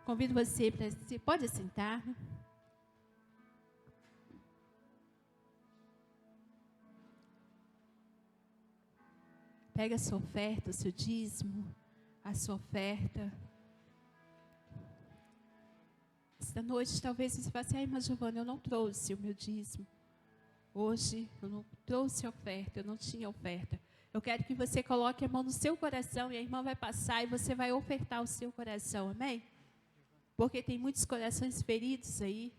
Convido você para... Você pode sentar, né? Pega a sua oferta, o seu dízimo, a sua oferta. Esta noite, talvez você fale assim, mas Giovana, eu não trouxe o meu dízimo. Hoje, eu não trouxe oferta, eu não tinha oferta. Eu quero que você coloque a mão no seu coração e a irmã vai passar e você vai ofertar o seu coração, amém? Porque tem muitos corações feridos aí,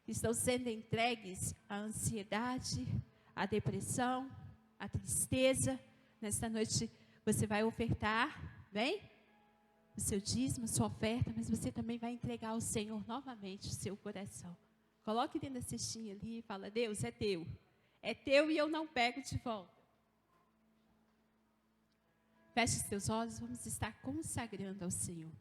que estão sendo entregues à ansiedade, à depressão, à tristeza. Nesta noite você vai ofertar, bem? O seu dízimo, a sua oferta, mas você também vai entregar ao Senhor novamente o seu coração. Coloque dentro da cestinha ali e fala, Deus, é teu. É teu e eu não pego de volta. Feche os teus olhos, vamos estar consagrando ao Senhor.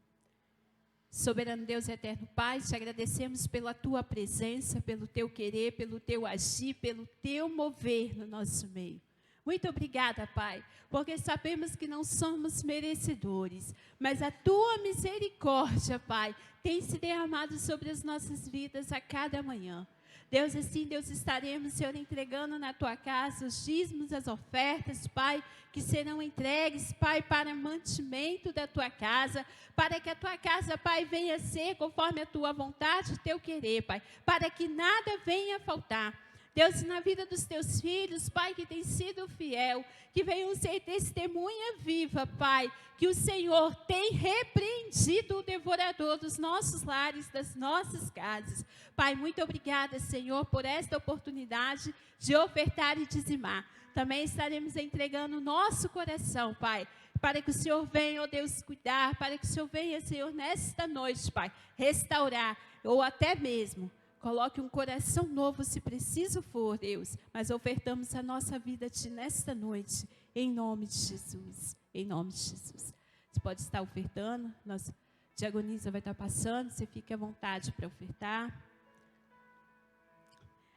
Soberano Deus, eterno Pai, te agradecemos pela tua presença, pelo teu querer, pelo teu agir, pelo teu mover no nosso meio. Muito obrigada, Pai, porque sabemos que não somos merecedores, mas a tua misericórdia, Pai, tem se derramado sobre as nossas vidas a cada manhã. Deus, assim, Deus, estaremos, Senhor, entregando na tua casa os dízimos, as ofertas, Pai, que serão entregues, Pai, para mantimento da tua casa, para que a tua casa, Pai, venha ser conforme a tua vontade e teu querer, Pai, para que nada venha faltar. Deus, na vida dos teus filhos, Pai, que tem sido fiel, que venham ser testemunha viva, Pai, que o Senhor tem repreendido o devorador dos nossos lares, das nossas casas. Pai, muito obrigada, Senhor, por esta oportunidade de ofertar e dizimar. Também estaremos entregando o nosso coração, Pai, para que o Senhor venha, ó Deus, cuidar, para que o Senhor venha, Senhor, nesta noite, Pai, restaurar, ou até mesmo coloque um coração novo, se preciso for, Deus. Mas ofertamos a nossa vida a Ti nesta noite, em nome de Jesus. Em nome de Jesus. Você pode estar ofertando, nossa diagonisa vai estar passando, você fique à vontade para ofertar.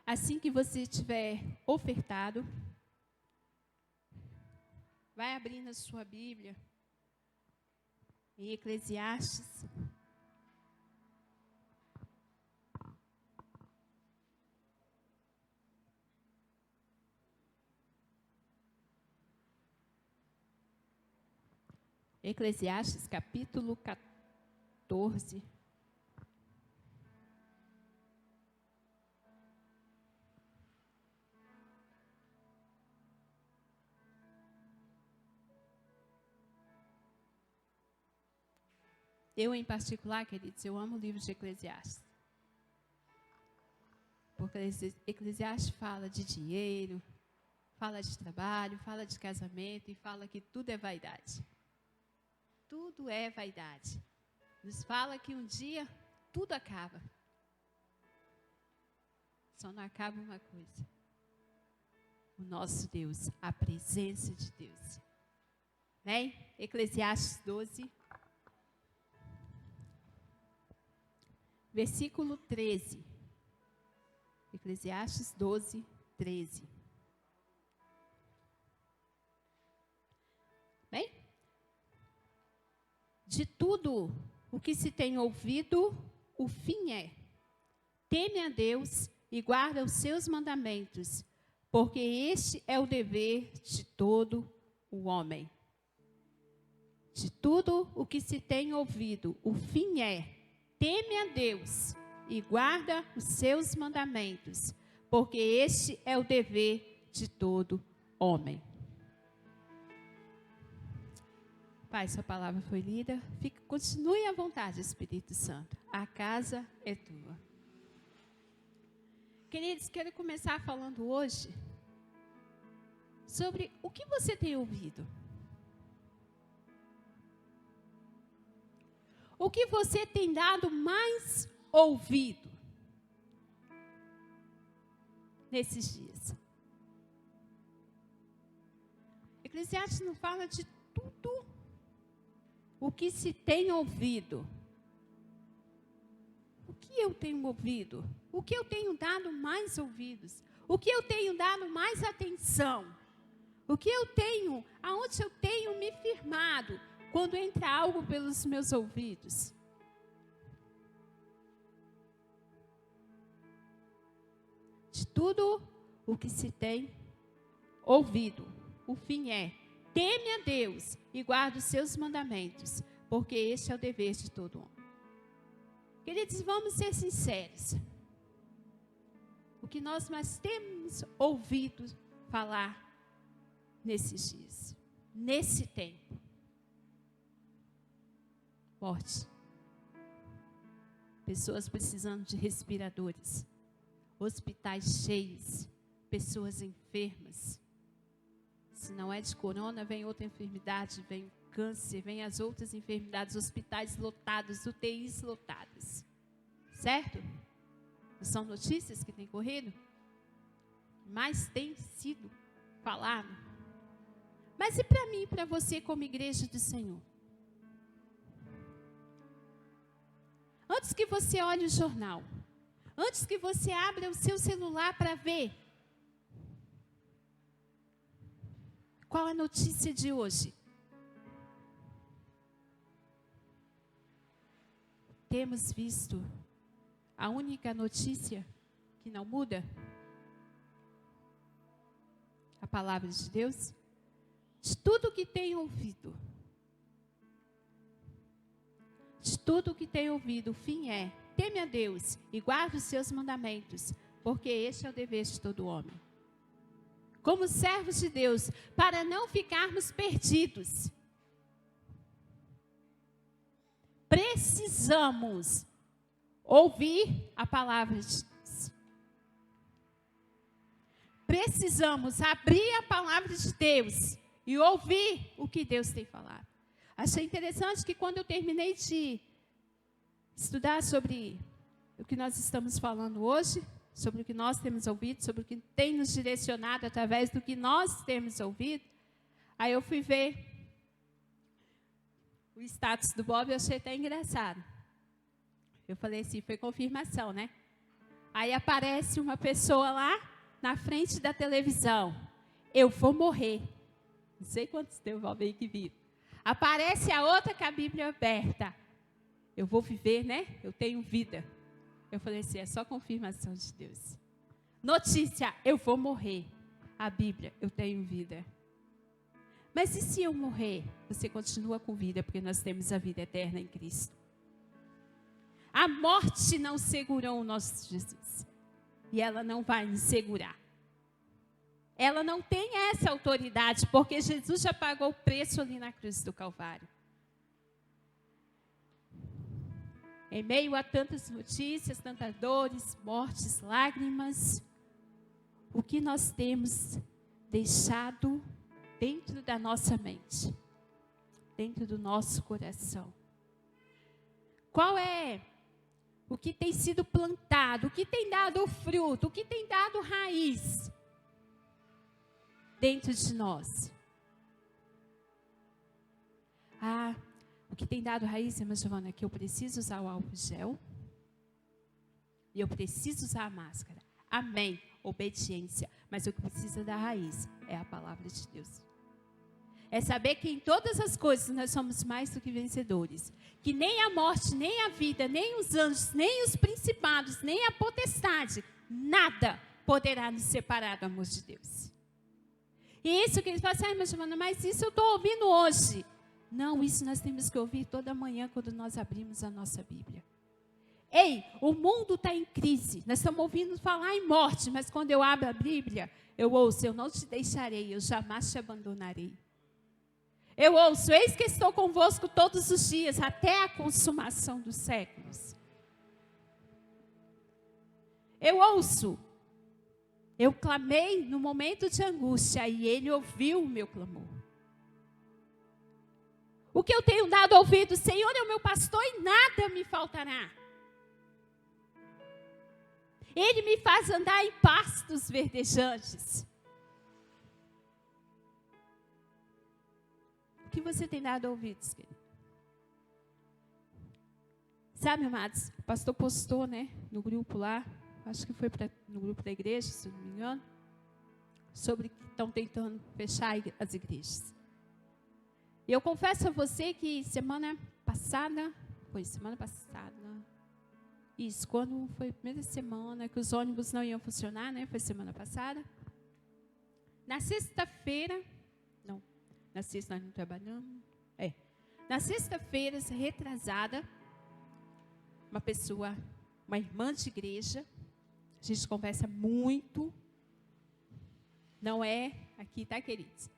Assim que você tiver ofertado, vai abrindo a sua Bíblia, em Eclesiastes. Eclesiastes, capítulo 14. Eu, em particular, queridos, eu amo o livro de Eclesiastes. Porque Eclesiastes fala de dinheiro, fala de trabalho, fala de casamento e fala que tudo é vaidade. Tudo é vaidade. Nos fala que um dia tudo acaba. Só não acaba uma coisa. O nosso Deus, a presença de Deus. Né? Eclesiastes 12, versículo 13. Eclesiastes 12, 13. Bem? De tudo o que se tem ouvido, o fim é: teme a Deus e guarda os seus mandamentos, porque este é o dever de todo o homem. De tudo o que se tem ouvido, o fim é: teme a Deus e guarda os seus mandamentos, porque este é o dever de todo homem. Pai, sua palavra foi lida. Continue à vontade, Espírito Santo. A casa é tua. Queridos, quero começar falando hoje sobre o que você tem ouvido. O que você tem dado mais ouvido nesses dias? Eclesiastes não fala de tudo o que se tem ouvido. O que eu tenho ouvido? O que eu tenho dado mais ouvidos? O que eu tenho dado mais atenção? O que eu tenho, aonde eu tenho me firmado quando entra algo pelos meus ouvidos? de tudo o que se tem ouvido. O fim é: teme a Deus e guarde os seus mandamentos, porque este é o dever de todo homem. Queridos, vamos ser sinceros. O que nós mais temos ouvido falar nesses dias, nesse tempo? Morte. Pessoas precisando de respiradores, hospitais cheios, pessoas enfermas. Se não é de corona, vem outra enfermidade, vem câncer, vem as outras enfermidades, hospitais lotados, UTIs lotadas. Certo? Não são notícias que têm corrido? Mas tem sido falado. Mas e para mim e para você como igreja do Senhor? Antes que você olhe o jornal, antes que você abra o seu celular para ver qual a notícia de hoje, temos visto a única notícia que não muda? A palavra de Deus? De tudo que tem ouvido, o fim é: teme a Deus e guarde os seus mandamentos, porque este é o dever de todo homem. Como servos de Deus, para não ficarmos perdidos, precisamos ouvir a palavra de Deus. Precisamos abrir a palavra de Deus e ouvir o que Deus tem falado. Achei interessante que quando eu terminei de estudar sobre o que nós estamos falando hoje, sobre o que nós temos ouvido, sobre o que tem nos direcionado através do que nós temos ouvido, aí eu fui ver o status do Bob e eu achei até engraçado. Eu falei assim, foi confirmação, né? Aí aparece uma pessoa lá na frente da televisão: eu vou morrer. Não sei quantos tem o Bob aí que viram. Aparece a outra com a Bíblia aberta: eu vou viver, né? Eu tenho vida. Eu falei assim, é só confirmação de Deus. Notícia: eu vou morrer. A Bíblia: eu tenho vida. Mas e se eu morrer? Você continua com vida, porque nós temos a vida eterna em Cristo. A morte não segurou o nosso Jesus. E ela não vai nos segurar. Ela não tem essa autoridade, porque Jesus já pagou o preço ali na cruz do Calvário. Em meio a tantas notícias, tantas dores, mortes, lágrimas, o que nós temos deixado dentro da nossa mente, dentro do nosso coração? Qual é o que tem sido plantado, o que tem dado fruto, o que tem dado raiz dentro de nós? O que tem dado raiz, irmã Giovana, é que eu preciso usar o álcool gel e eu preciso usar a máscara. Amém, obediência. Mas o que precisa dar raiz é a palavra de Deus. É saber que em todas as coisas nós somos mais do que vencedores. Que nem a morte, nem a vida, nem os anjos, nem os principados, nem a potestade, nada poderá nos separar do amor de Deus. E isso que eles falam assim, irmã Giovana, mas isso eu estou ouvindo hoje. Não, isso nós temos que ouvir toda manhã quando nós abrimos a nossa Bíblia. Ei, o mundo está em crise. Nós estamos ouvindo falar em morte, mas quando eu abro a Bíblia, eu ouço: eu não te deixarei, eu jamais te abandonarei. Eu ouço: eis que estou convosco todos os dias, até a consumação dos séculos. Eu ouço: eu clamei no momento de angústia e Ele ouviu o meu clamor. O que eu tenho dado ouvido: o Senhor é o meu pastor e nada me faltará. Ele me faz andar em pastos verdejantes. O que você tem dado ouvidos, querido? Sabe, amados, o pastor postou, né, no grupo lá, acho que foi no grupo da igreja, se não me engano, sobre que estão tentando fechar as igrejas. E eu confesso a você que semana passada, Isso, quando foi a primeira semana que os ônibus não iam funcionar, né? Foi semana passada. Na sexta-feira, não, na sexta nós não trabalhamos. Na sexta-feira, retrasada, uma pessoa, uma irmã de igreja, a gente conversa muito, não é aqui, tá, queridos?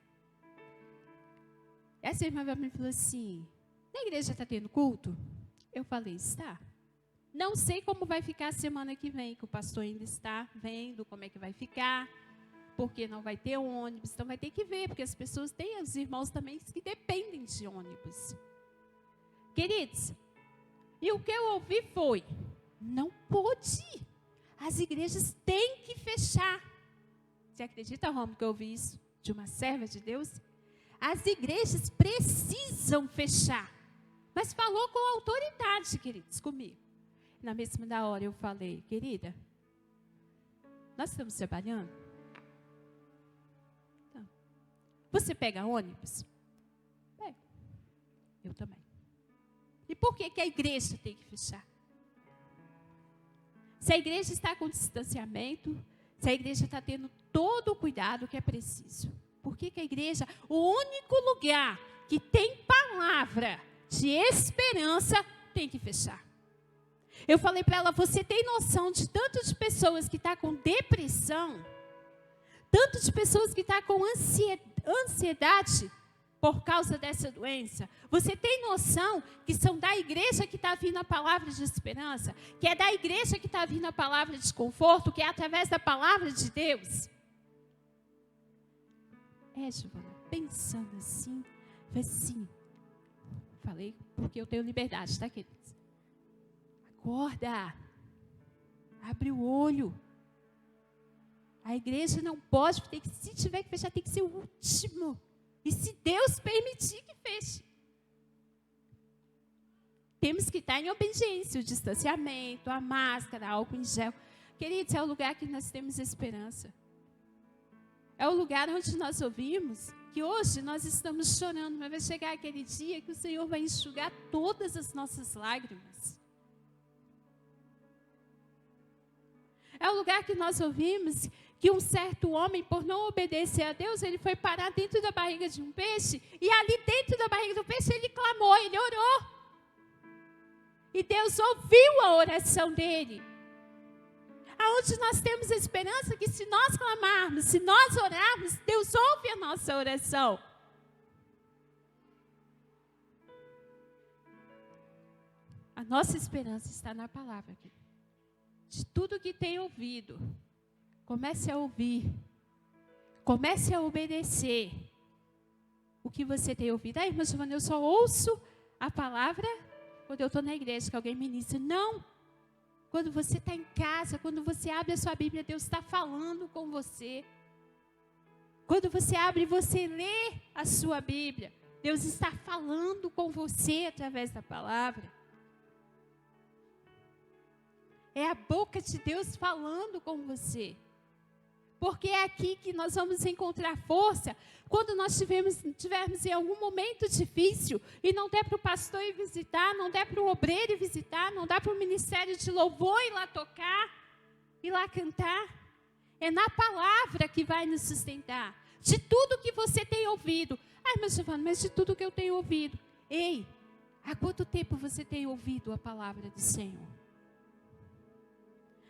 Essa irmã me falou assim, na igreja está tendo culto? Eu falei, está. Não sei como vai ficar a semana que vem, que o pastor ainda está vendo como é que vai ficar, porque não vai ter ônibus, então vai ter que ver, porque as pessoas têm, os irmãos também que dependem de ônibus. Queridos, e o que eu ouvi foi, não pode, as igrejas têm que fechar. Você acredita, Romo, que eu ouvi isso de uma serva de Deus? As igrejas precisam fechar, mas falou com autoridade, queridos, comigo. Na mesma hora eu falei, querida, nós estamos trabalhando? Então, você pega ônibus? Pego. Eu também. E por que a igreja tem que fechar? Se a igreja está com distanciamento, se a igreja está tendo todo o cuidado que é preciso. Por que a igreja, o único lugar que tem palavra de esperança, tem que fechar? Eu falei para ela, você tem noção de tanto de pessoas que estão com depressão, tanto de pessoas que estão com ansiedade por causa dessa doença? Você tem noção que são da igreja que está vindo a palavra de esperança? Que é da igreja que está vindo a palavra de conforto? Que é através da palavra de Deus? Giovana, pensando assim, foi assim. Falei porque eu tenho liberdade, tá, queridos? Acorda, abre o olho. A igreja não pode, se tiver que fechar, tem que ser o último. E se Deus permitir que feche. Temos que estar em obediência, o distanciamento, a máscara, álcool em gel. Queridos, é o lugar que nós temos esperança. É o lugar onde nós ouvimos que hoje nós estamos chorando, mas vai chegar aquele dia que o Senhor vai enxugar todas as nossas lágrimas. É o lugar que nós ouvimos que um certo homem, por não obedecer a Deus, ele foi parar dentro da barriga de um peixe, e ali dentro da barriga do peixe ele clamou, ele orou. E Deus ouviu a oração dele. Aonde nós temos a esperança que se nós clamarmos, se nós orarmos, Deus ouve a nossa oração. A nossa esperança está na palavra aqui. De tudo que tem ouvido, comece a ouvir, comece a obedecer o que você tem ouvido. Irmã Giovana, eu só ouço a palavra quando eu estou na igreja, que alguém ministra. Não, quando você está em casa, quando você abre a sua Bíblia, Deus está falando com você. Quando você abre e você lê a sua Bíblia, Deus está falando com você através da palavra. É a boca de Deus falando com você. Porque é aqui que nós vamos encontrar força quando nós tivermos em algum momento difícil e não der para o pastor ir visitar, não der para o obreiro ir visitar, não dá para o ministério de louvor ir lá tocar, ir lá cantar. É na palavra que vai nos sustentar. De tudo que você tem ouvido. Mas Giovana, mas de tudo que eu tenho ouvido. Ei, há quanto tempo você tem ouvido a palavra do Senhor?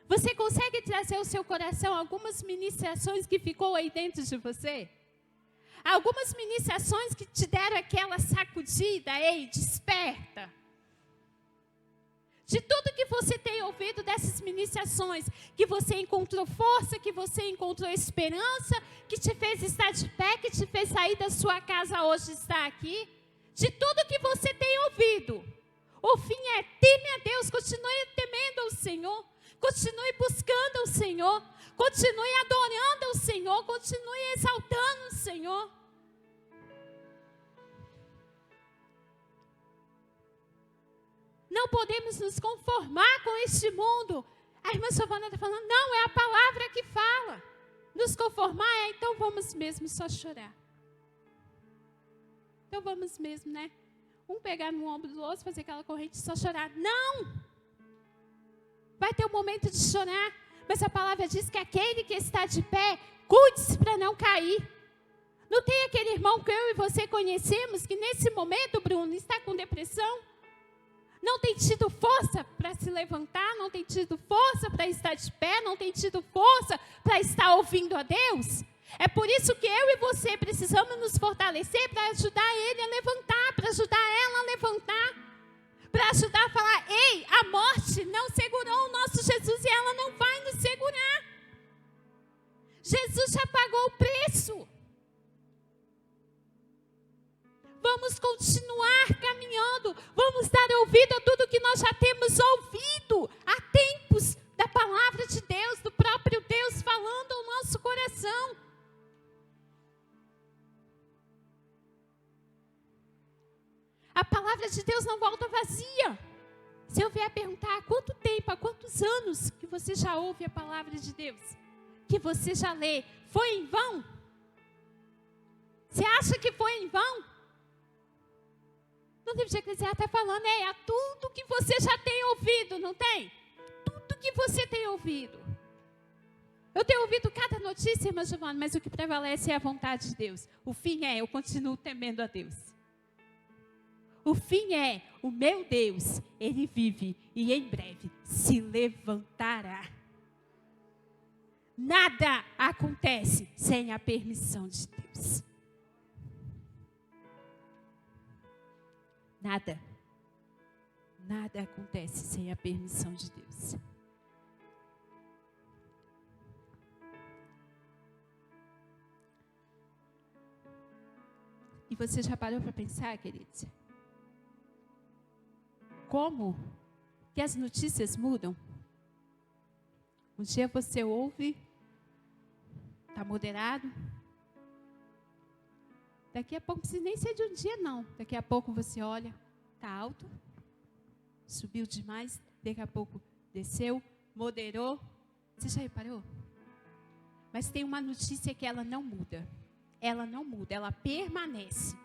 Você consegue trazer ao seu coração algumas ministrações que ficou aí dentro de você? Algumas ministrações que te deram aquela sacudida, ei, desperta. De tudo que você tem ouvido dessas ministrações, que você encontrou força, que você encontrou esperança, que te fez estar de pé, que te fez sair da sua casa hoje e estar aqui. De tudo que você tem ouvido, o fim é, teme a Deus, continue temendo ao Senhor. Continue buscando o Senhor, continue adorando o Senhor, continue exaltando o Senhor. Não podemos nos conformar com este mundo. A irmã Giovana está falando, não, é a palavra que fala. Nos conformar, então vamos mesmo só chorar. Então vamos mesmo, né? Um pegar no ombro do outro, fazer aquela corrente e só chorar. Não! Vai ter um momento de chorar. Mas a palavra diz que aquele que está de pé, cuide-se para não cair. Não tem aquele irmão que eu e você conhecemos, que nesse momento, Bruno, está com depressão? Não tem tido força para se levantar, não tem tido força para estar de pé, não tem tido força para estar ouvindo a Deus? É por isso que eu e você precisamos nos fortalecer para ajudar ele a levantar, para ajudar ela a levantar, para ajudar a falar, ei, a morte não segurou o nosso Jesus e ela não vai nos segurar. Jesus já pagou o preço. Vamos continuar caminhando, vamos dar ouvido a tudo que nós já temos ouvido há tempos da palavra de Deus, do próprio Deus falando ao nosso coração. A palavra de Deus não volta vazia. Se eu vier perguntar há quanto tempo, há quantos anos que você já ouve a palavra de Deus, que você já lê, foi em vão? Você acha que foi em vão? No livro de Eclesiastes está falando, a tudo que você já tem ouvido, não tem? Tudo que você tem ouvido. Eu tenho ouvido cada notícia, irmã Giovana, mas o que prevalece é a vontade de Deus. O fim é, eu continuo temendo a Deus. O fim é, o meu Deus, Ele vive e em breve se levantará. Nada acontece sem a permissão de Deus. Nada. Nada acontece sem a permissão de Deus. E você já parou para pensar, queridos? Como que as notícias mudam? Um dia você ouve, está moderado. Daqui a pouco, não precisa nem ser de um dia não. Daqui a pouco você olha, está alto, subiu demais, daqui a pouco desceu, moderou. Você já reparou? Mas tem uma notícia que ela não muda. Ela não muda, ela permanece.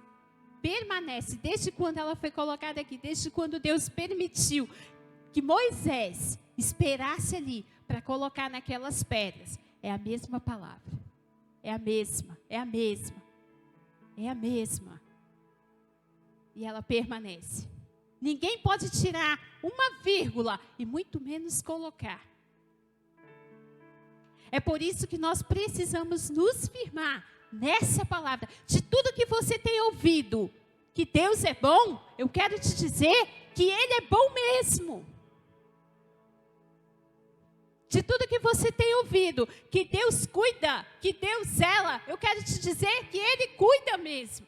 Permanece desde quando ela foi colocada aqui, desde quando Deus permitiu que Moisés esperasse ali para colocar naquelas pedras. É a mesma palavra. É a mesma, é a mesma. É a mesma. E ela permanece. Ninguém pode tirar uma vírgula e muito menos colocar. É por isso que nós precisamos nos firmar nessa palavra. De tudo que você tem ouvido, que Deus é bom, eu quero te dizer que Ele é bom mesmo. De tudo que você tem ouvido, que Deus cuida, que Deus zela, eu quero te dizer que Ele cuida mesmo.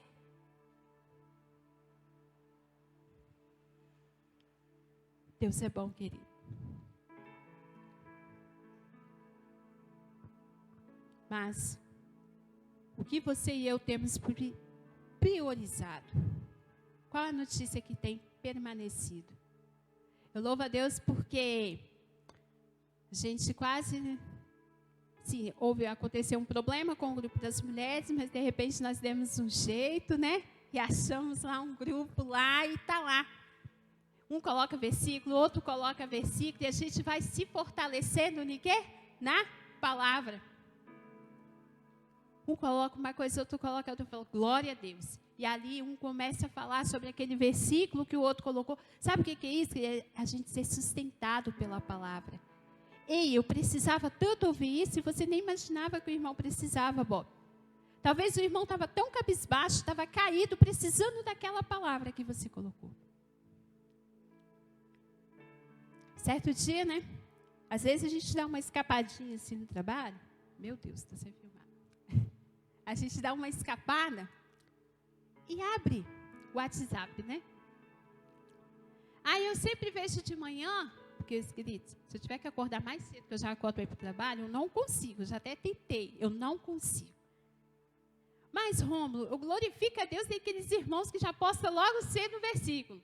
Deus é bom, querido. Mas o que você e eu temos priorizado? Qual a notícia que tem permanecido? Eu louvo a Deus porque a gente quase, sim, aconteceu um problema com o grupo das mulheres, mas de repente nós demos um jeito, né? E achamos lá um grupo lá e está lá. Um coloca versículo, outro coloca versículo, e a gente vai se fortalecendo na palavra. Um coloca uma coisa, outro coloca outra, fala, glória a Deus. E ali um começa a falar sobre aquele versículo que o outro colocou. Sabe o que é isso? É a gente ser sustentado pela palavra. Ei, eu precisava tanto ouvir isso e você nem imaginava que o irmão precisava, Bob. Talvez o irmão estava tão cabisbaixo, estava caído, precisando daquela palavra que você colocou. Certo dia, né? Às vezes a gente dá uma escapadinha assim no trabalho. Meu Deus, está sendo filmado. A gente dá uma escapada e abre o WhatsApp, né? Aí eu sempre vejo de manhã, porque, queridos, se eu tiver que acordar mais cedo, que eu já acordo para ir para o trabalho, eu não consigo, eu já até tentei, eu não consigo. Mas, Rômulo, eu glorifico a Deus, tem aqueles irmãos que já postam logo cedo o versículo.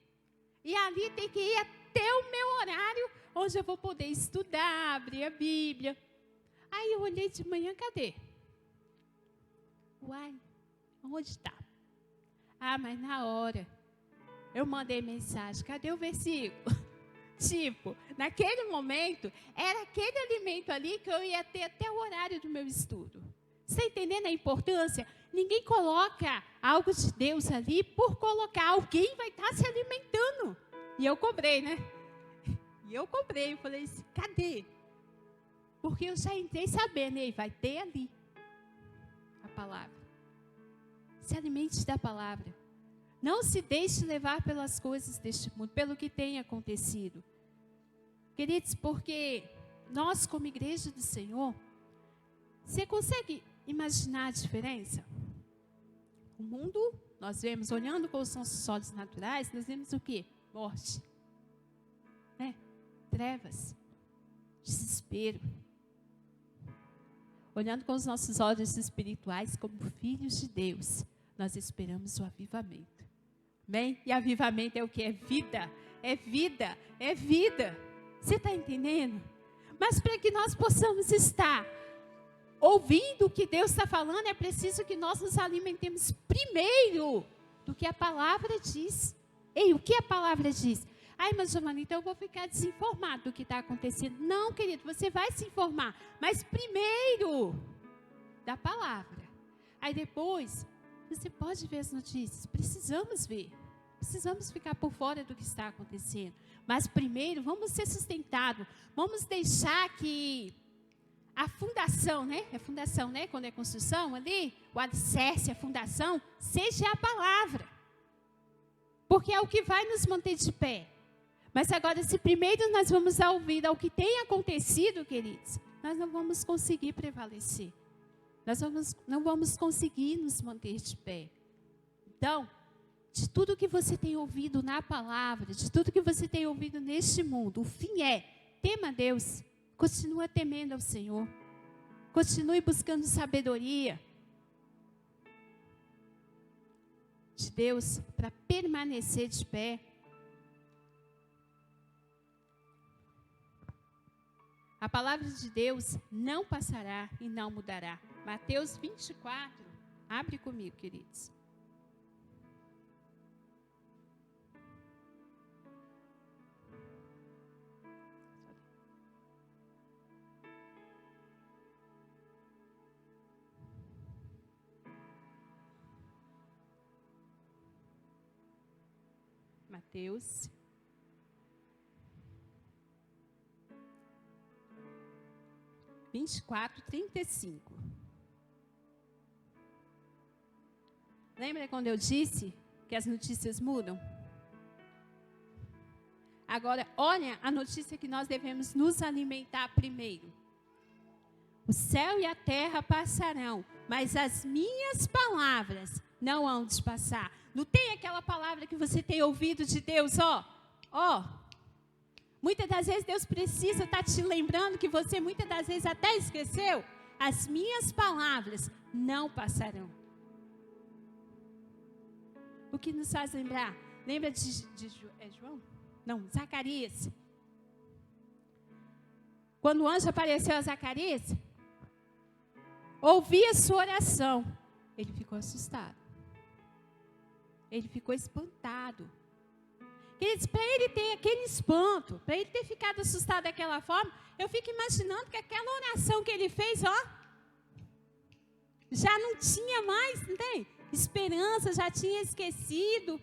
E ali tem que ir até o meu horário, onde eu vou poder estudar, abrir a Bíblia. Aí eu olhei de manhã, cadê? Uai, onde está? Ah, mas na hora, eu mandei mensagem, cadê o versículo? Tipo, naquele momento, era aquele alimento ali que eu ia ter até o horário do meu estudo. Você entendendo a importância? Ninguém coloca algo de Deus ali por colocar. Alguém vai estar se alimentando. E eu cobrei, né? Eu falei assim, cadê? Porque eu já entrei sabendo, e vai ter ali a palavra. Se alimente da palavra. Não se deixe levar pelas coisas deste mundo, pelo que tem acontecido. Queridos, porque nós, como igreja do Senhor, você consegue imaginar a diferença? O mundo, nós vemos, olhando com os nossos olhos naturais, nós vemos o quê? Morte. Né? Trevas. Desespero. Olhando com os nossos olhos espirituais, como filhos de Deus, nós esperamos o avivamento. Amém? E avivamento é o que? É vida. É vida. É vida. Você está entendendo? Mas para que nós possamos estar ouvindo o que Deus está falando, é preciso que nós nos alimentemos primeiro do que a palavra diz. Ei, o que a palavra diz? Ai, mas Giovana, então eu vou ficar desinformado do que está acontecendo. Não, querido, você vai se informar, mas primeiro da palavra. Aí depois, você pode ver as notícias, precisamos ver. Precisamos ficar por fora do que está acontecendo. Mas primeiro, vamos ser sustentados. Vamos deixar que a fundação, né? É fundação, né? Quando é construção ali, o alicerce, a fundação, seja a palavra. Porque é o que vai nos manter de pé. Mas agora, se primeiro nós vamos ouvir ao que tem acontecido, queridos, nós não vamos conseguir prevalecer. Nós não vamos conseguir nos manter de pé. Então, de tudo que você tem ouvido na palavra, de tudo que você tem ouvido neste mundo, o fim é, tema a Deus, continua temendo ao Senhor, continue buscando sabedoria de Deus para permanecer de pé. A palavra de Deus não passará e não mudará. Mateus 24, abre comigo, queridos. Mateus 24:35. Lembra quando eu disse que as notícias mudam? Agora, olha a notícia que nós devemos nos alimentar primeiro. O céu e a terra passarão, mas as minhas palavras não hão de passar. Não tem aquela palavra que você tem ouvido de Deus, ó. Muitas das vezes Deus precisa estar te lembrando que você muitas das vezes até esqueceu. As minhas palavras não passarão. O que nos faz lembrar? Lembra de João? Não, Zacarias. Quando o anjo apareceu a Zacarias, ouvi a sua oração. Ele ficou assustado. Ele ficou espantado. Queridos, para ele ter aquele espanto, para ele ter ficado assustado daquela forma, eu fico imaginando que aquela oração que ele fez, já não tinha mais, não tem? Esperança, já tinha esquecido.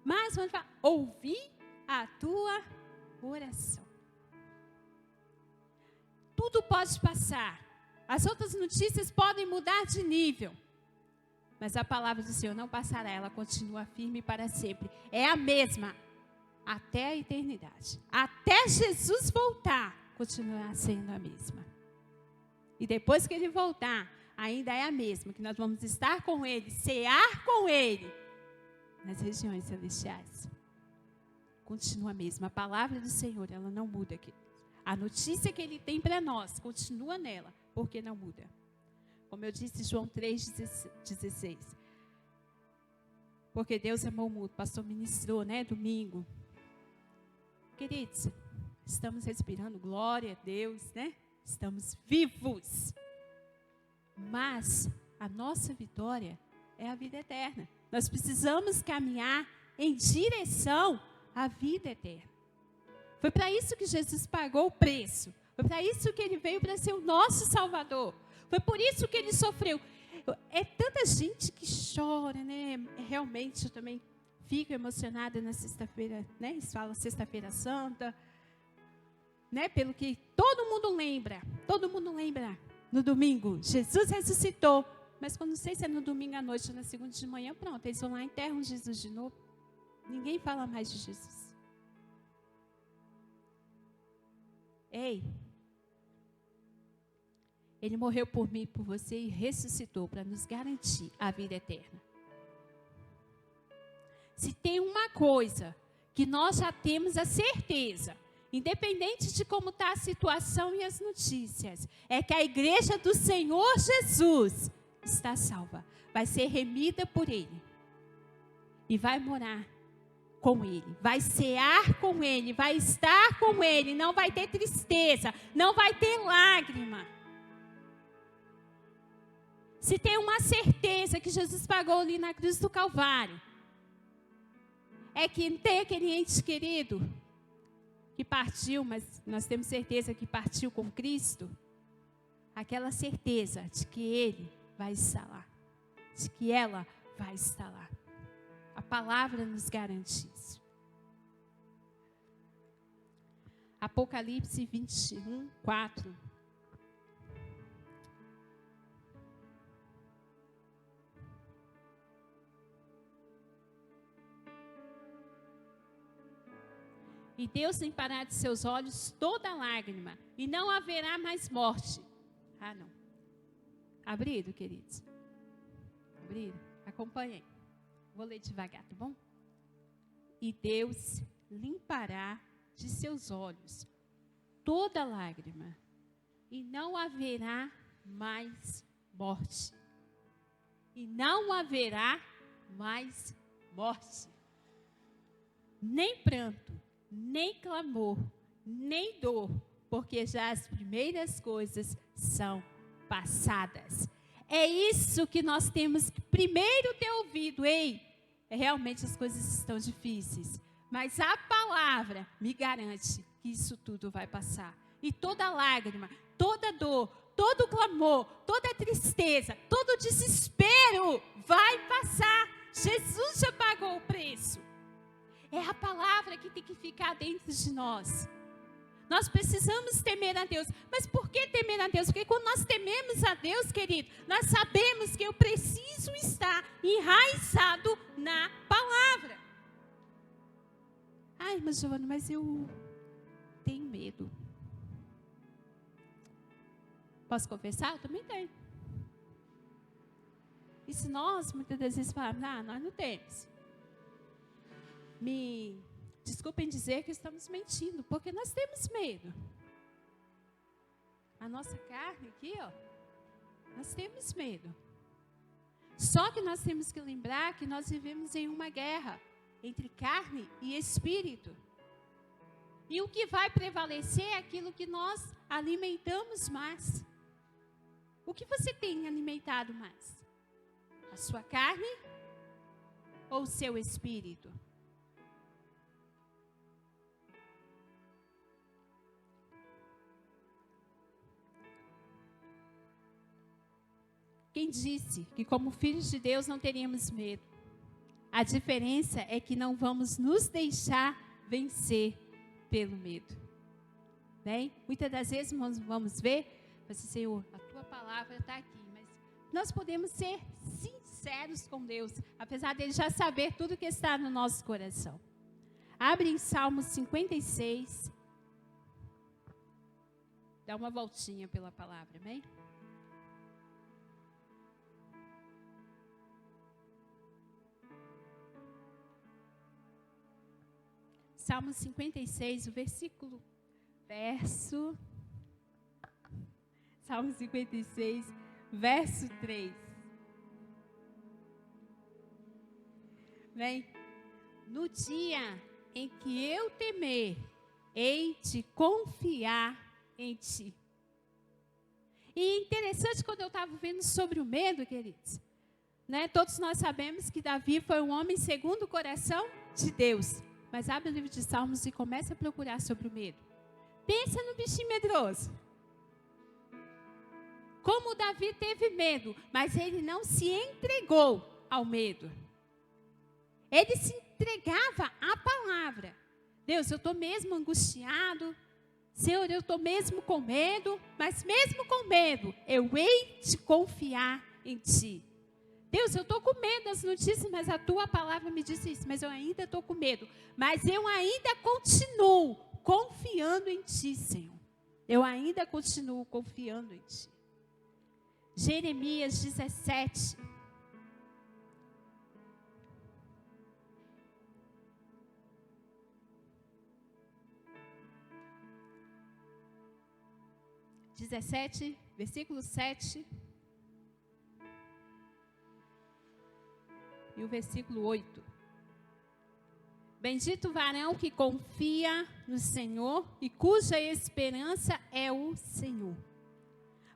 Mas vamos falar, ouvi a tua oração. Tudo pode passar. As outras notícias podem mudar de nível. Mas a palavra do Senhor não passará, ela continua firme para sempre. É a mesma, até a eternidade. Até Jesus voltar, continuará sendo a mesma. E depois que Ele voltar, ainda é a mesma, que nós vamos estar com Ele, cear com Ele, nas regiões celestiais. Continua a mesma. A palavra do Senhor, ela não muda aqui. A notícia que Ele tem para nós, continua nela, porque não muda. Como eu disse, João 3,16. Porque Deus amou o mundo. O pastor ministrou, domingo. Queridos, estamos respirando, glória a Deus, Estamos vivos. Mas a nossa vitória é a vida eterna. Nós precisamos caminhar em direção à vida eterna. Foi para isso que Jesus pagou o preço. Foi para isso que ele veio para ser o nosso Salvador. Foi por isso que ele sofreu. É tanta gente que chora, né? Realmente eu também fico emocionada na sexta-feira, né? Eles falam sexta-feira santa, né? Pelo que todo mundo lembra no domingo, Jesus ressuscitou. Mas quando não sei se é no domingo à noite ou na segunda de manhã, pronto, eles vão lá e enterram Jesus de novo. Ninguém fala mais de Jesus. Ei, ele morreu por mim e por você e ressuscitou para nos garantir a vida eterna. Se tem uma coisa que nós já temos a certeza, independente de como está a situação e as notícias, é que a igreja do Senhor Jesus está salva, vai ser remida por Ele e vai morar com Ele, vai cear com Ele, vai estar com Ele, não vai ter tristeza, não vai ter lágrima. Se tem uma certeza que Jesus pagou ali na cruz do Calvário, é que tem aquele ente querido que partiu, mas nós temos certeza que partiu com Cristo, aquela certeza de que Ele vai estar lá, de que ela vai estar lá. A palavra nos garante isso. Apocalipse 21, 4. E Deus limpará de seus olhos toda lágrima, e não haverá mais morte. Ah, não. Abrido, queridos. Abrido. Acompanhem. Vou ler devagar, tá bom? E Deus limpará de seus olhos toda lágrima, e não haverá mais morte. E não haverá mais morte. Nem pranto, nem clamor, nem dor, porque já as primeiras coisas são passadas. É isso que nós temos que primeiro ter ouvido. Ei, realmente as coisas estão difíceis, mas a palavra me garante que isso tudo vai passar. E toda lágrima, toda dor, todo clamor, toda tristeza, todo desespero vai passar. Jesus já pagou o preço. É a palavra que tem que ficar dentro de nós. Nós precisamos temer a Deus. Mas por que temer a Deus? Porque quando nós tememos a Deus, querido, nós sabemos que eu preciso estar enraizado na palavra. Ai, mas Giovana, mas eu tenho medo. Posso confessar? Eu também tenho. E se nós, muitas das vezes, falamos, nós não temos. Me desculpem dizer que estamos mentindo, porque nós temos medo. A nossa carne aqui, ó, nós temos medo. Só que nós temos que lembrar que nós vivemos em uma guerra entre carne e espírito. E o que vai prevalecer é aquilo que nós alimentamos mais. O que você tem alimentado mais? A sua carne ou o seu espírito? Quem disse que como filhos de Deus não teríamos medo? A diferença é que não vamos nos deixar vencer pelo medo. Bem, muitas das vezes nós vamos ver, assim, Senhor, a tua palavra está aqui, mas nós podemos ser sinceros com Deus, apesar dele já saber tudo que está no nosso coração. Abre em Salmo 56. Dá uma voltinha pela palavra, amém? Salmo 56, o Salmo 56, verso 3. Vem. No dia em que eu temer, hei de confiar em ti. E interessante quando eu estava vendo sobre o medo, queridos, né? Todos nós sabemos que Davi foi um homem segundo o coração de Deus. Mas abre o livro de Salmos e começa a procurar sobre o medo. Pensa no bichinho medroso. Como Davi teve medo, mas ele não se entregou ao medo. Ele se entregava à palavra. Deus, eu estou mesmo angustiado. Senhor, eu estou mesmo com medo. Mas mesmo com medo, eu hei de confiar em Ti. Deus, eu estou com medo das notícias, mas a Tua palavra me disse isso. Mas eu ainda estou com medo. Mas eu ainda continuo confiando em Ti, Senhor. Eu ainda continuo confiando em Ti. Jeremias 17. Versículo 7. E o versículo 8. Bendito o varão que confia no Senhor e cuja esperança é o Senhor.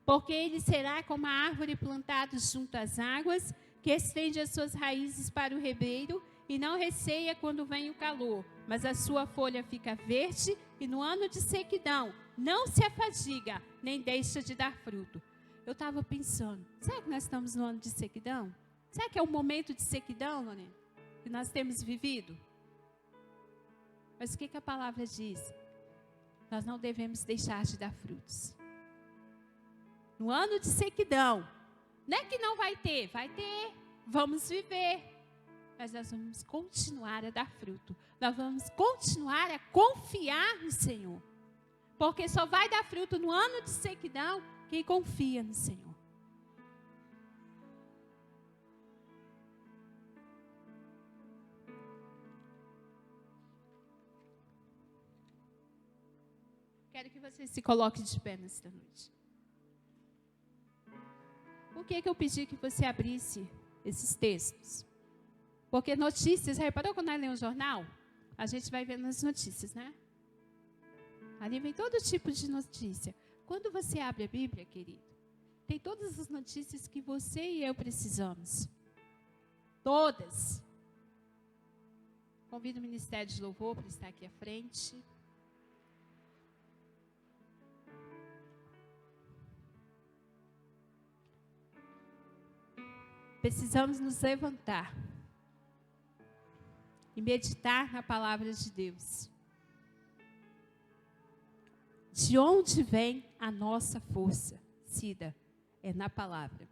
Porque ele será como a árvore plantada junto às águas, que estende as suas raízes para o ribeiro e não receia quando vem o calor, mas a sua folha fica verde e no ano de sequidão não se afadiga, nem deixa de dar fruto. Eu estava pensando, será que nós estamos no ano de sequidão? Será que é um momento de sequidão, Lorena, que nós temos vivido? Mas o que a palavra diz? Nós não devemos deixar de dar frutos. No ano de sequidão, não é que não vai ter, vamos viver. Mas nós vamos continuar a dar fruto. Nós vamos continuar a confiar no Senhor. Porque só vai dar fruto no ano de sequidão quem confia no Senhor. Quero que você se coloque de pé nesta noite. Por que eu pedi que você abrisse esses textos? Porque notícias, reparou quando nós lemos um jornal? A gente vai vendo as notícias, né? Ali vem todo tipo de notícia. Quando você abre a Bíblia, querido, tem todas as notícias que você e eu precisamos. Todas. Convido o Ministério de Louvor para estar aqui à frente. Precisamos nos levantar e meditar na palavra de Deus. De onde vem a nossa força, Cida? É na palavra.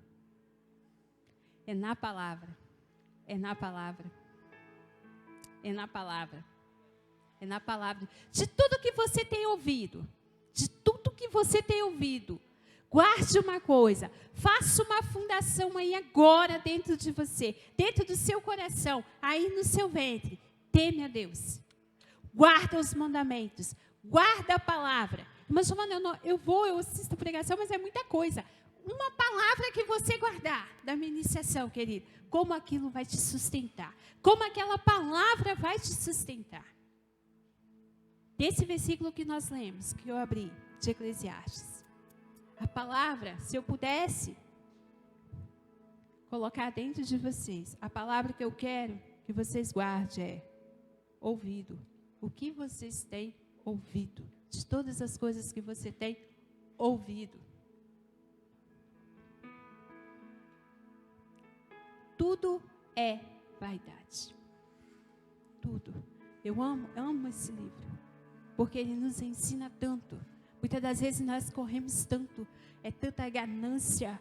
É na palavra. É na palavra. É na palavra. É na palavra. De tudo que você tem ouvido, guarde uma coisa, faça uma fundação aí agora dentro de você, dentro do seu coração, aí no seu ventre. Teme a Deus. Guarda os mandamentos. Guarda a palavra. Mas, Giovana, eu assisto pregação, mas é muita coisa. Uma palavra que você guardar da minha iniciação, querido, como aquilo vai te sustentar. Como aquela palavra vai te sustentar. Desse versículo que nós lemos, que eu abri, de Eclesiastes. A palavra, se eu pudesse colocar dentro de vocês, a palavra que eu quero que vocês guardem é ouvido. O que vocês têm ouvido? De todas as coisas que você tem ouvido. Tudo é vaidade. Tudo. Eu amo esse livro, porque ele nos ensina tanto. Muitas das vezes nós corremos tanto, é tanta ganância,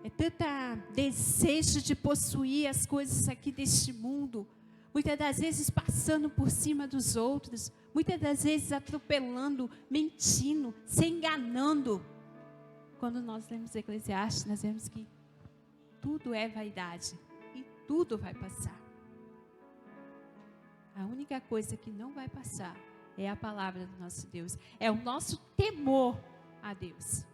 é tanto desejo de possuir as coisas aqui deste mundo. Muitas das vezes passando por cima dos outros, muitas das vezes atropelando, mentindo, se enganando. Quando nós lemos Eclesiastes, nós vemos que tudo é vaidade e tudo vai passar. A única coisa que não vai passar é a palavra do nosso Deus. É o nosso temor a Deus.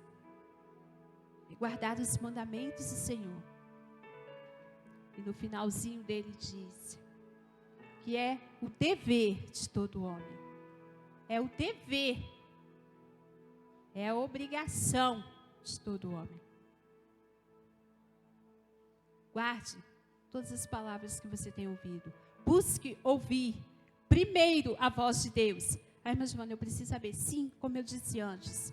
É guardar os mandamentos do Senhor. E no finalzinho dele diz que é o dever de todo homem. É o dever. É a obrigação de todo homem. Guarde todas as palavras que você tem ouvido. busque ouvir primeiro a voz de Deus. Ai, mas Joana, eu preciso saber. Sim, como eu disse antes.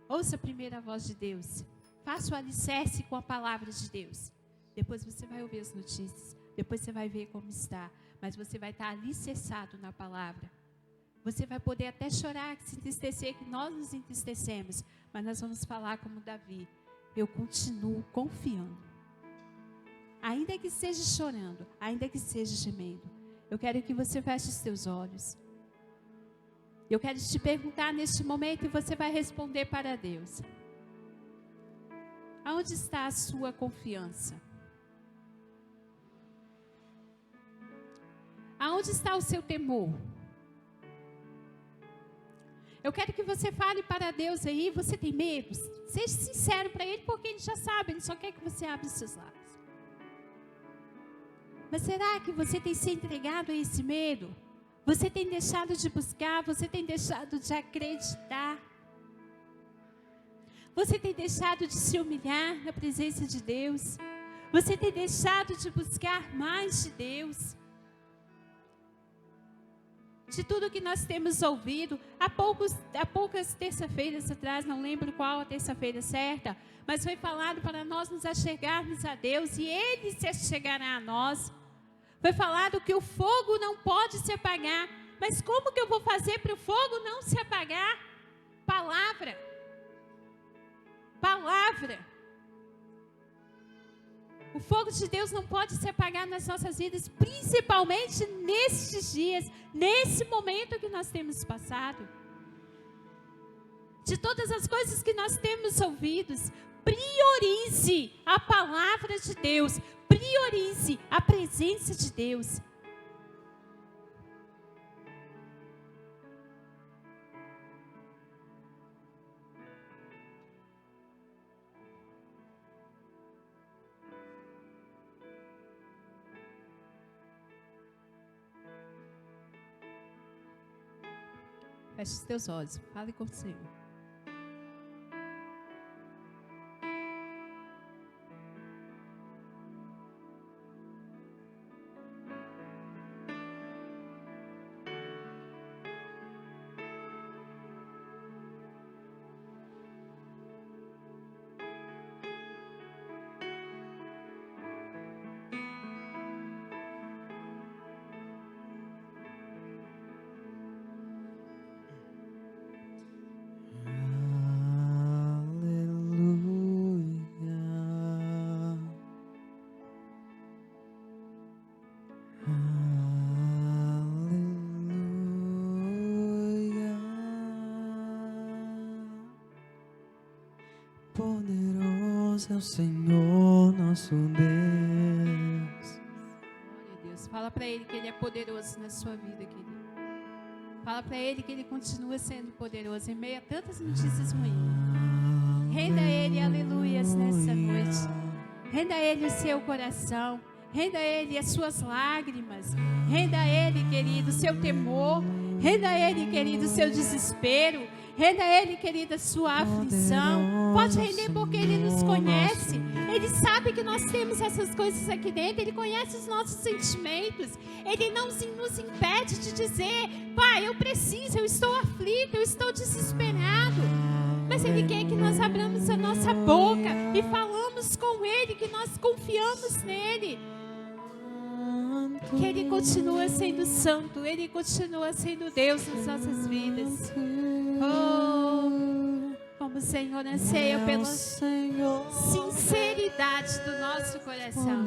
Ouça primeiro a voz de Deus. Faça o alicerce com a palavra de Deus. Depois você vai ouvir as notícias. Depois você vai ver como está. Mas você vai estar alicerçado na palavra. Você vai poder até chorar, se entristecer, que nós nos entristecemos. Mas nós vamos falar como Davi. Eu continuo confiando. Ainda que seja chorando, ainda que seja gemendo. Eu quero que você feche os seus olhos. Eu quero te perguntar neste momento e você vai responder para Deus. Aonde está a sua confiança? Aonde está o seu temor? Eu quero que você fale para Deus aí, você tem medo? Seja sincero para Ele, porque Ele já sabe, Ele só quer que você abra os seus lábios. Mas será que você tem se entregado a esse medo? Você tem deixado de buscar, você tem deixado de acreditar. Você tem deixado de se humilhar na presença de Deus. Você tem deixado de buscar mais de Deus. De tudo que nós temos ouvido, há poucas terça-feiras atrás, não lembro qual a terça-feira certa, mas foi falado para nós nos achegarmos a Deus e Ele se achegará a nós. Foi falado que o fogo não pode se apagar, mas como que eu vou fazer para o fogo não se apagar? Palavra. Palavra. O fogo de Deus não pode se apagar nas nossas vidas, principalmente nestes dias, nesse momento que nós temos passado. De todas as coisas que nós temos ouvido, priorize a palavra de Deus, priorize a presença de Deus. Feche os teus olhos, fale com o Senhor. Poderoso é o Senhor nosso Deus. Glória a Deus. Fala para Ele que Ele é poderoso na sua vida, querido. Fala para Ele que Ele continua sendo poderoso em meio a tantas notícias ruins. Renda a Ele aleluias nessa noite. Renda a Ele o seu coração. Renda a Ele as suas lágrimas. Renda a Ele, querido, o seu temor. Renda a Ele, querido, o seu desespero. Renda a Ele, querida, a sua aflição. Pode render porque Ele nos conhece. Ele sabe que nós temos essas coisas aqui dentro. Ele conhece os nossos sentimentos. Ele não nos impede de dizer: Pai, eu preciso, eu estou aflito, eu estou desesperado. Mas Ele quer que nós abramos a nossa boca e falamos com Ele, que nós confiamos nele. Que Ele continua sendo santo, Ele continua sendo Deus nas nossas vidas. Oh, como o Senhor anseia pela sinceridade do nosso coração.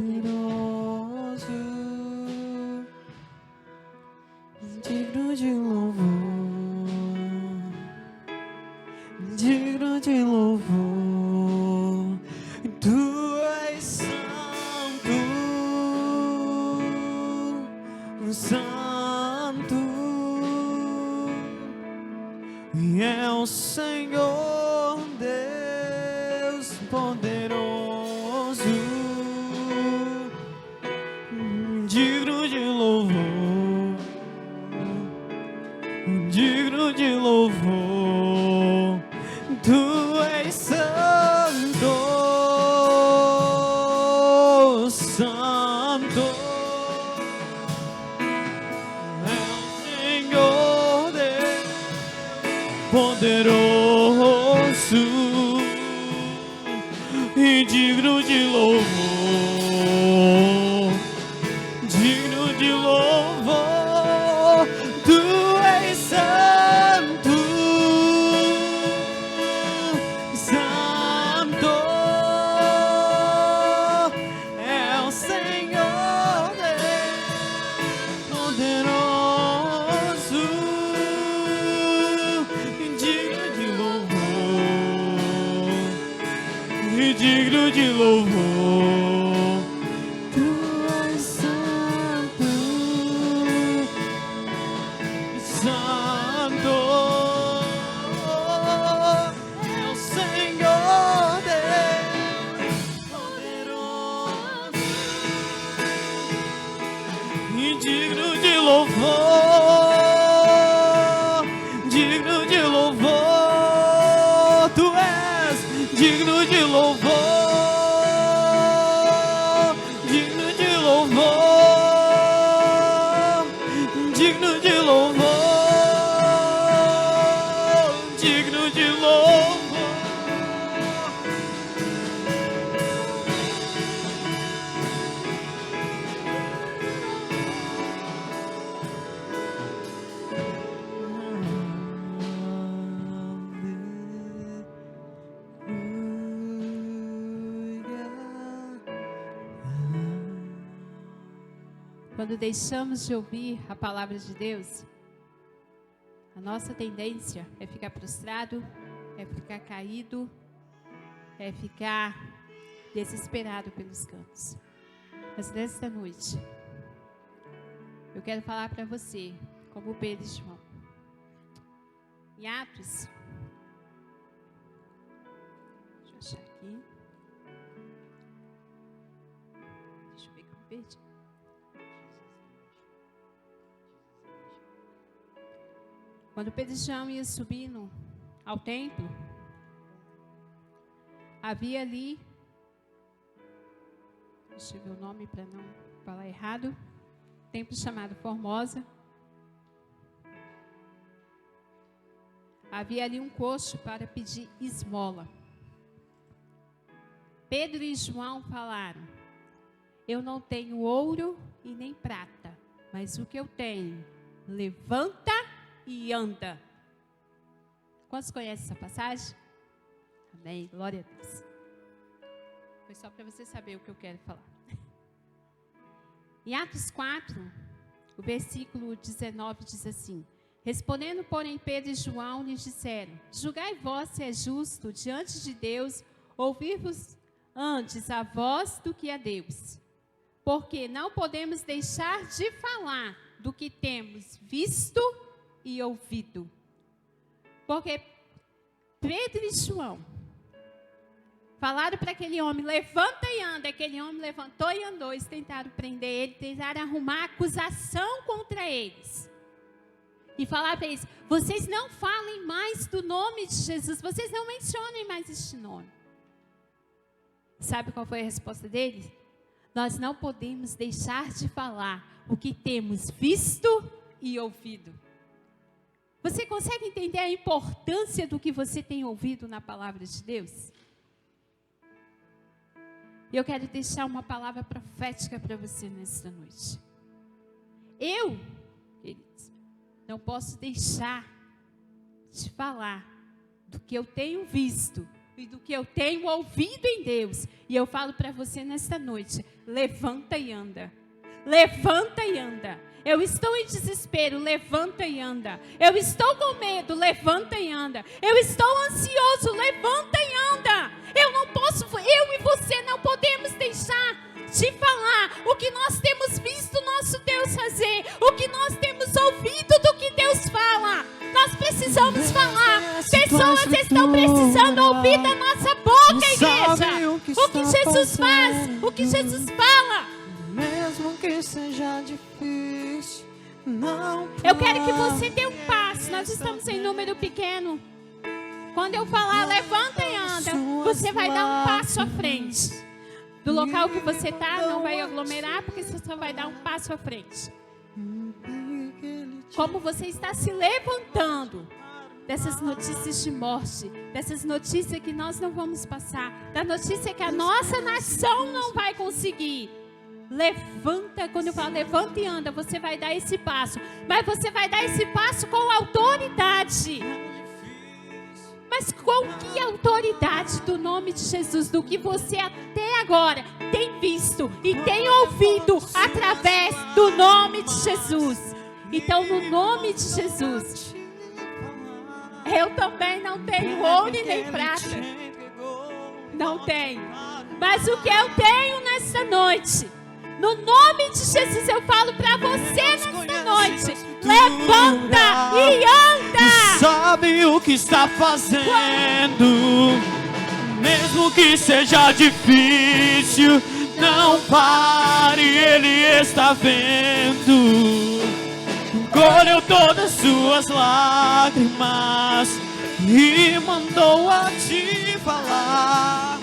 Digno de louvor, digno de louvor, Tu és santo, santo, e é o Senhor Deus poderoso, digno de louvor, digno de louvor, Tu és santo, santo. poderoso e digno de louvor, digno de louvor. Tu és santo, santo é o Senhor Deus poderoso e digno de louvor, e digno de louvor. Tu és santo, santo é o Senhor Deus poderoso e digno de louvor, digno de louvor. Tu és digno de louvor, digno de louvor, digno de louvor, digno de louvor. Quando deixamos de ouvir a palavra de Deus, a nossa tendência é ficar prostrado, é ficar caído, é ficar desesperado pelos cantos. Mas nesta noite, eu quero falar para você, como Pedro e João. Em Atos, deixa eu achar aqui. Deixa eu ver que eu me perdi. Quando Pedro e João iam subindo ao templo, havia ali, deixa eu ver o nome para não falar errado, templo chamado Formosa. Havia ali um coxo para pedir esmola. Pedro e João falaram: eu não tenho ouro e nem prata, mas o que eu tenho, levanta e anda. Quantos conhecem essa passagem? Amém, glória a Deus. Foi só para você saber o que eu quero falar. Em Atos 4, o versículo 19 diz assim: respondendo, porém, Pedro e João lhes disseram: julgai vós se é justo diante de Deus ouvir-vos antes a vós do que a Deus, porque não podemos deixar de falar do que temos visto e ouvido. Porque Pedro e João falaram para aquele homem: levanta e anda. Aquele homem levantou e andou. Eles tentaram prender ele, tentaram arrumar acusação contra eles. E falaram para eles: vocês não falem mais do nome de Jesus, vocês não mencionem mais este nome. Sabe qual foi a resposta deles? Nós não podemos deixar de falar o que temos visto e ouvido. Você consegue entender a importância do que você tem ouvido na palavra de Deus? Eu quero deixar uma palavra profética para você nesta noite. Eu, queridos, não posso deixar de falar do que eu tenho visto e do que eu tenho ouvido em Deus. E eu falo para você nesta noite: levanta e anda. Levanta e anda. Eu estou em desespero, levanta e anda. Eu estou com medo, levanta e anda. Eu estou ansioso, levanta e anda. Eu e você não podemos deixar de falar o que nós temos visto nosso Deus fazer, o que nós temos ouvido do que Deus fala. Nós precisamos falar. Pessoas estão precisando ouvir da nossa boca, igreja. O que Jesus faz, o que Jesus fala. Mesmo que seja difícil, não. Eu quero que você dê um passo. Nós estamos em número pequeno. Quando eu falar levanta e anda, você vai dar um passo à frente. Do local que você está, não vai aglomerar, porque você só vai dar um passo à frente. Como você está se levantando, dessas notícias de morte, dessas notícias que nós não vamos passar, da notícia que a nossa nação não vai conseguir. Levanta, quando eu falo levanta e anda, você vai dar esse passo, mas você vai dar esse passo com autoridade. Mas com que autoridade do nome de Jesus, do que você até agora tem visto e tem ouvido através do nome de Jesus. Então, no nome de Jesus, eu também não tenho ouro e nem prata. Não tenho. Mas o que eu tenho nessa noite, no nome de Jesus, eu falo para você nesta noite: levanta e anda. Sabe o que está fazendo, mesmo que seja difícil, não pare, Ele está vendo. Colheu todas suas lágrimas e mandou a te falar.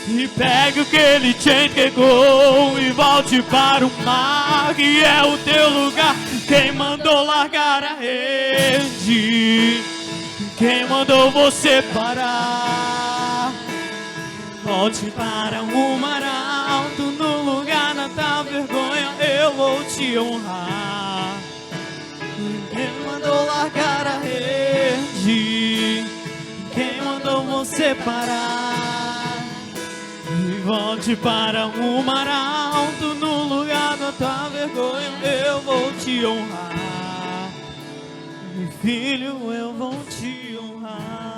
E pegue o que Ele te entregou e volte para o mar, que é o teu lugar. Quem mandou largar a rede? Quem mandou você parar? Volte para o mar alto, no lugar da vergonha eu vou te honrar. Quem mandou largar a rede? Quem mandou você parar? E volte para o mar alto, no lugar da tua vergonha eu vou te honrar. E filho, eu vou te honrar.